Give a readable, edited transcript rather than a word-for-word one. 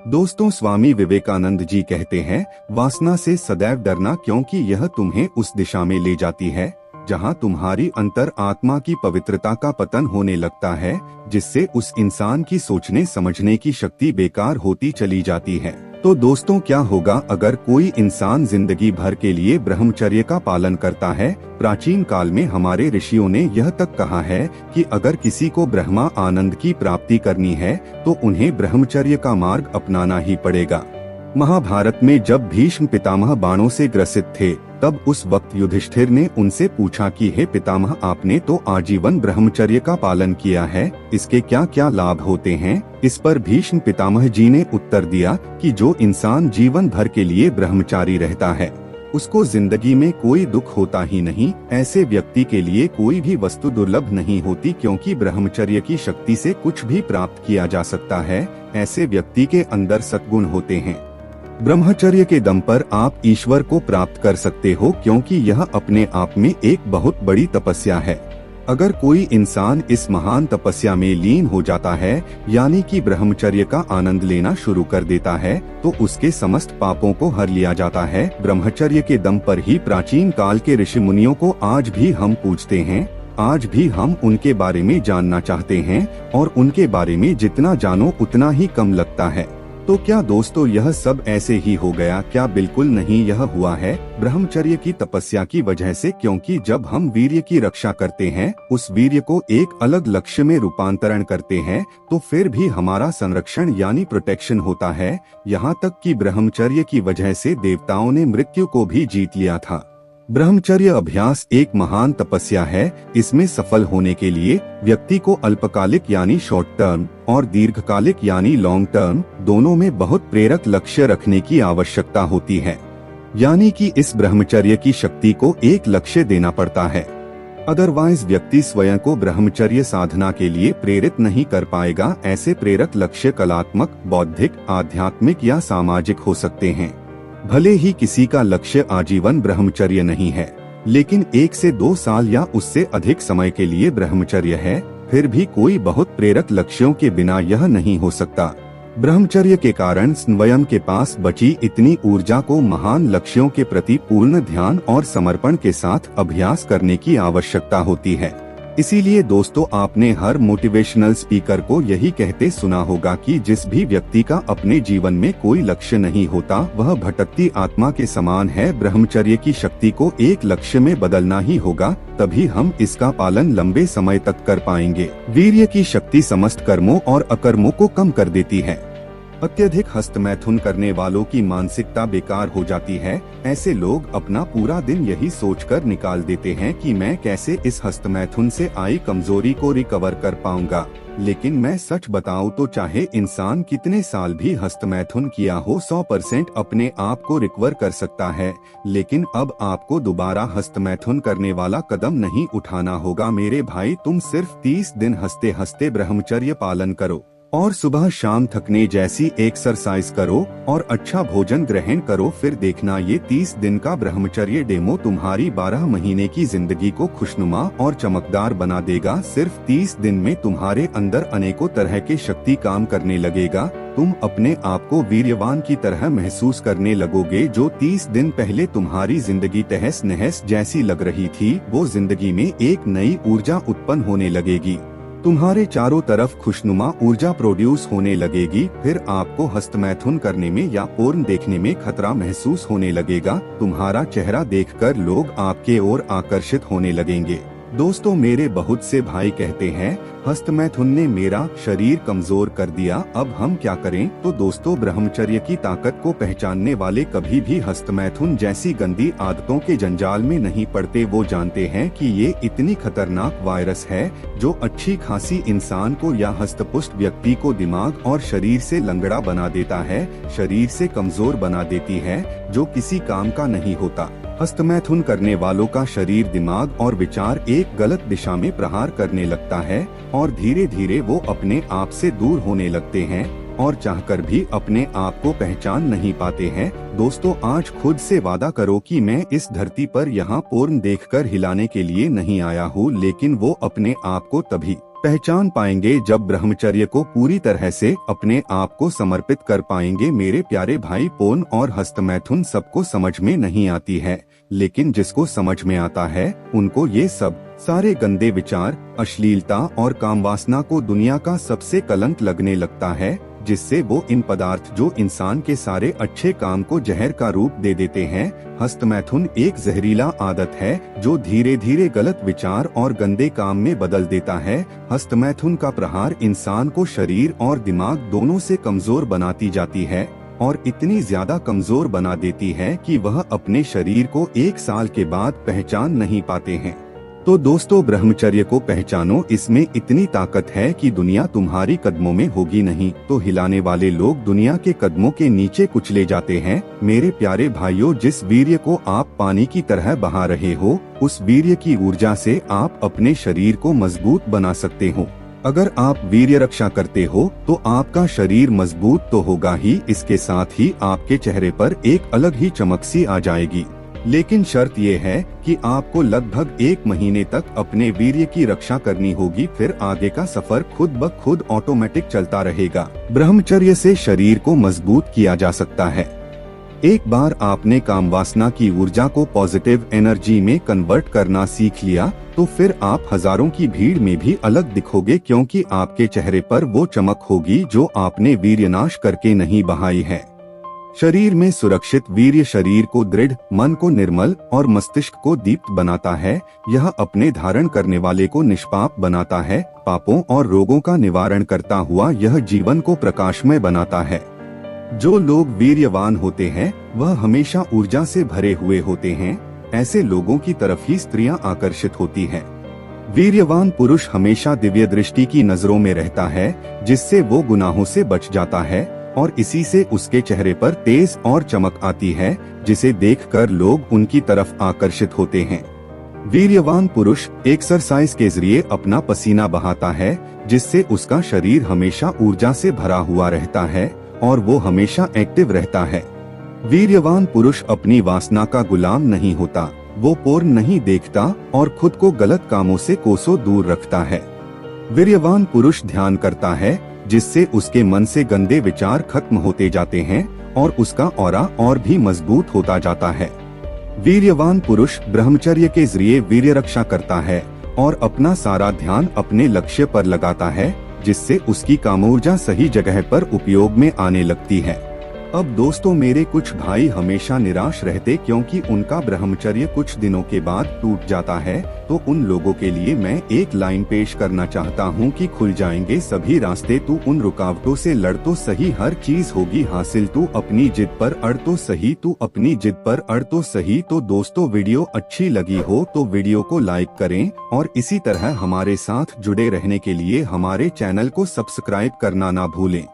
दोस्तों, स्वामी विवेकानंद जी कहते हैं, वासना से सदैव डरना, क्योंकि यह तुम्हें उस दिशा में ले जाती है जहां तुम्हारी अंतर आत्मा की पवित्रता का पतन होने लगता है, जिससे उस इंसान की सोचने समझने की शक्ति बेकार होती चली जाती है। तो दोस्तों, क्या होगा अगर कोई इंसान जिंदगी भर के लिए ब्रह्मचर्य का पालन करता है? प्राचीन काल में हमारे ऋषियों ने यह तक कहा है कि अगर किसी को ब्रह्मा आनंद की प्राप्ति करनी है तो उन्हें ब्रह्मचर्य का मार्ग अपनाना ही पड़ेगा। महाभारत में जब भीष्म पितामह बाणों से ग्रसित थे, तब उस वक्त युधिष्ठिर ने उनसे पूछा कि हे पितामह, आपने तो आजीवन ब्रह्मचर्य का पालन किया है, इसके क्या क्या लाभ होते हैं? इस पर भीष्म पितामह जी ने उत्तर दिया कि जो इंसान जीवन भर के लिए ब्रह्मचारी रहता है उसको जिंदगी में कोई दुख होता ही नहीं। ऐसे व्यक्ति के लिए कोई भी वस्तु दुर्लभ नहीं होती, क्योंकि ब्रह्मचर्य की शक्ति से कुछ भी प्राप्त किया जा सकता है। ऐसे व्यक्ति के अंदर सद्गुण होते हैं। ब्रह्मचर्य के दम पर आप ईश्वर को प्राप्त कर सकते हो, क्योंकि यह अपने आप में एक बहुत बड़ी तपस्या है। अगर कोई इंसान इस महान तपस्या में लीन हो जाता है, यानी कि ब्रह्मचर्य का आनंद लेना शुरू कर देता है, तो उसके समस्त पापों को हर लिया जाता है। ब्रह्मचर्य के दम पर ही प्राचीन काल के ऋषि मुनियों को आज भी हम पूजते हैं। आज भी हम उनके बारे में जानना चाहते हैं, और उनके बारे में जितना जानो उतना ही कम लगता है। तो क्या दोस्तों यह सब ऐसे ही हो गया? क्या बिल्कुल नहीं, यह हुआ है ब्रह्मचर्य की तपस्या की वजह से। क्योंकि जब हम वीर्य की रक्षा करते हैं, उस वीर्य को एक अलग लक्ष्य में रूपांतरण करते हैं, तो फिर भी हमारा संरक्षण यानी प्रोटेक्शन होता है। यहाँ तक कि ब्रह्मचर्य की वजह से देवताओं ने मृत्यु को भी जीत लिया था। ब्रह्मचर्य अभ्यास एक महान तपस्या है। इसमें सफल होने के लिए व्यक्ति को अल्पकालिक यानी शॉर्ट टर्म और दीर्घकालिक यानी लॉन्ग टर्म दोनों में बहुत प्रेरक लक्ष्य रखने की आवश्यकता होती है। यानी कि इस ब्रह्मचर्य की शक्ति को एक लक्ष्य देना पड़ता है। अदरवाइज व्यक्ति स्वयं को ब्रह्मचर्य साधना के लिए प्रेरित नहीं कर पाएगा। ऐसे प्रेरक लक्ष्य कलात्मक, बौद्धिक, आध्यात्मिक या सामाजिक हो सकते हैं। भले ही किसी का लक्ष्य आजीवन ब्रह्मचर्य नहीं है, लेकिन 1 से 2 साल या उससे अधिक समय के लिए ब्रह्मचर्य है, फिर भी कोई बहुत प्रेरक लक्ष्यों के बिना यह नहीं हो सकता। ब्रह्मचर्य के कारण स्वयं के पास बची इतनी ऊर्जा को महान लक्ष्यों के प्रति पूर्ण ध्यान और समर्पण के साथ अभ्यास करने की आवश्यकता होती है। इसीलिए दोस्तों, आपने हर मोटिवेशनल स्पीकर को यही कहते सुना होगा कि जिस भी व्यक्ति का अपने जीवन में कोई लक्ष्य नहीं होता, वह भटकती आत्मा के समान है। ब्रह्मचर्य की शक्ति को एक लक्ष्य में बदलना ही होगा, तभी हम इसका पालन लंबे समय तक कर पाएंगे। वीर्य की शक्ति समस्त कर्मों और अकर्मों को कम कर देती है। अत्यधिक हस्तमैथुन करने वालों की मानसिकता बेकार हो जाती है। ऐसे लोग अपना पूरा दिन यही सोचकर निकाल देते हैं कि मैं कैसे इस हस्तमैथुन से आई कमजोरी को रिकवर कर पाऊंगा। लेकिन मैं सच बताऊं तो चाहे इंसान कितने साल भी हस्तमैथुन किया हो, 100% अपने आप को रिकवर कर सकता है। लेकिन अब आपको दोबारा हस्तमैथुन करने वाला कदम नहीं उठाना होगा मेरे भाई। तुम सिर्फ 30 दिन हंसते हंसते ब्रह्मचर्य पालन करो और सुबह शाम थकने जैसी एक्सरसाइज करो और अच्छा भोजन ग्रहण करो। फिर देखना ये 30 दिन का ब्रह्मचर्य डेमो तुम्हारी 12 महीने की जिंदगी को खुशनुमा और चमकदार बना देगा। सिर्फ 30 दिन में तुम्हारे अंदर अनेकों तरह के शक्ति काम करने लगेगा। तुम अपने आप को वीर्यवान की तरह महसूस करने लगोगे। जो 30 दिन पहले तुम्हारी जिंदगी तहस नहस जैसी लग रही थी, वो जिंदगी में एक नई ऊर्जा उत्पन्न होने लगेगी। तुम्हारे चारों तरफ खुशनुमा ऊर्जा प्रोड्यूस होने लगेगी। फिर आपको हस्तमैथुन करने में या पोर्न देखने में खतरा महसूस होने लगेगा। तुम्हारा चेहरा देखकर लोग आपके ओर आकर्षित होने लगेंगे। दोस्तों, मेरे बहुत से भाई कहते हैं हस्तमैथुन ने मेरा शरीर कमजोर कर दिया, अब हम क्या करें? तो दोस्तों, ब्रह्मचर्य की ताकत को पहचानने वाले कभी भी हस्तमैथुन जैसी गंदी आदतों के जंजाल में नहीं पड़ते। वो जानते हैं कि ये इतनी खतरनाक वायरस है जो अच्छी खासी इंसान को या हस्तपुष्ट व्यक्ति को दिमाग और शरीर से लंगड़ा बना देता है, शरीर से कमजोर बना देती है, जो किसी काम का नहीं होता। हस्तमैथुन करने वालों का शरीर, दिमाग और विचार एक गलत दिशा में प्रहार करने लगता है और धीरे धीरे वो अपने आप से दूर होने लगते हैं और चाहकर भी अपने आप को पहचान नहीं पाते हैं। दोस्तों, आज खुद से वादा करो कि मैं इस धरती पर यहाँ पोर्न देखकर हिलाने के लिए नहीं आया हूँ, लेकिन वो अपने आप को तभी पहचान पाएंगे जब ब्रह्मचर्य को पूरी तरह से अपने आप को समर्पित कर पाएंगे। मेरे प्यारे भाई, पोन और हस्तमैथुन सबको समझ में नहीं आती है, लेकिन जिसको समझ में आता है उनको ये सब सारे गंदे विचार, अश्लीलता और कामवासना को दुनिया का सबसे कलंक लगने लगता है, जिससे वो इन पदार्थ जो इंसान के सारे अच्छे काम को जहर का रूप दे देते हैं। हस्तमैथुन एक जहरीला आदत है जो धीरे धीरे गलत विचार और गंदे काम में बदल देता है। हस्तमैथुन का प्रहार इंसान को शरीर और दिमाग दोनों से कमजोर बनाती जाती है और इतनी ज्यादा कमजोर बना देती है कि वह अपने शरीर को 1 साल के बाद पहचान नहीं पाते हैं। तो दोस्तों, ब्रह्मचर्य को पहचानो, इसमें इतनी ताकत है कि दुनिया तुम्हारी कदमों में होगी नहीं तो हिलाने वाले लोग दुनिया के कदमों के नीचे कुचले जाते हैं। मेरे प्यारे भाइयों, जिस वीर्य को आप पानी की तरह बहा रहे हो, उस वीर्य की ऊर्जा से आप अपने शरीर को मजबूत बना सकते हो। अगर आप वीर्य रक्षा करते हो तो आपका शरीर मजबूत तो होगा ही, इसके साथ ही आपके चेहरे पर एक अलग ही चमक सी आ जाएगी। लेकिन शर्त ये है कि आपको लगभग 1 महीने तक अपने वीर्य की रक्षा करनी होगी, फिर आगे का सफर खुद ब खुद ऑटोमेटिक चलता रहेगा। ब्रह्मचर्य से शरीर को मजबूत किया जा सकता है। एक बार आपने कामवासना की ऊर्जा को पॉजिटिव एनर्जी में कन्वर्ट करना सीख लिया तो फिर आप हजारों की भीड़ में भी अलग दिखोगे, क्योंकि आपके चेहरे पर वो चमक होगी जो आपने वीर्यनाश करके नहीं बहाई है। शरीर में सुरक्षित वीर्य शरीर को दृढ़, मन को निर्मल और मस्तिष्क को दीप्त बनाता है। यह अपने धारण करने वाले को निष्पाप बनाता है। पापों और रोगों का निवारण करता हुआ यह जीवन को प्रकाशमय बनाता है। जो लोग वीर्यवान होते हैं वह हमेशा ऊर्जा से भरे हुए होते हैं। ऐसे लोगों की तरफ ही स्त्रियां आकर्षित होती हैं। वीर्यवान पुरुष हमेशा दिव्य दृष्टि की नजरों में रहता है, जिससे वो गुनाहों से बच जाता है और इसी से उसके चेहरे पर तेज और चमक आती है, जिसे देखकर लोग उनकी तरफ आकर्षित होते हैं। वीर्यवान पुरुष एक्सरसाइज के जरिए अपना पसीना बहाता है, जिससे उसका शरीर हमेशा ऊर्जा से भरा हुआ रहता है और वो हमेशा एक्टिव रहता है। वीर्यवान पुरुष अपनी वासना का गुलाम नहीं होता, वो पोर्न नहीं देखता और खुद को गलत कामों से कोसों दूर रखता है। वीर्यवान पुरुष ध्यान करता है, जिससे उसके मन से गंदे विचार खत्म होते जाते हैं और उसका ऑरा और भी मजबूत होता जाता है। वीर्यवान पुरुष ब्रह्मचर्य के जरिए वीर्य रक्षा करता है और अपना सारा ध्यान अपने लक्ष्य पर लगाता है, जिससे उसकी कामऊर्जा सही जगह पर उपयोग में आने लगती है। अब दोस्तों, मेरे कुछ भाई हमेशा निराश रहते क्योंकि उनका ब्रह्मचर्य कुछ दिनों के बाद टूट जाता है। तो उन लोगों के लिए मैं एक लाइन पेश करना चाहता हूँ कि खुल जाएंगे सभी रास्ते, तू उन रुकावटों से लड़ तो सही, हर चीज होगी हासिल, तू अपनी जिद पर अड़ तो सही, तू अपनी जिद पर अड़ तो सही। तो दोस्तों, वीडियो अच्छी लगी हो तो वीडियो को लाइक करें और इसी तरह हमारे साथ जुड़े रहने के लिए हमारे चैनल को सब्सक्राइब करना ना भूलें।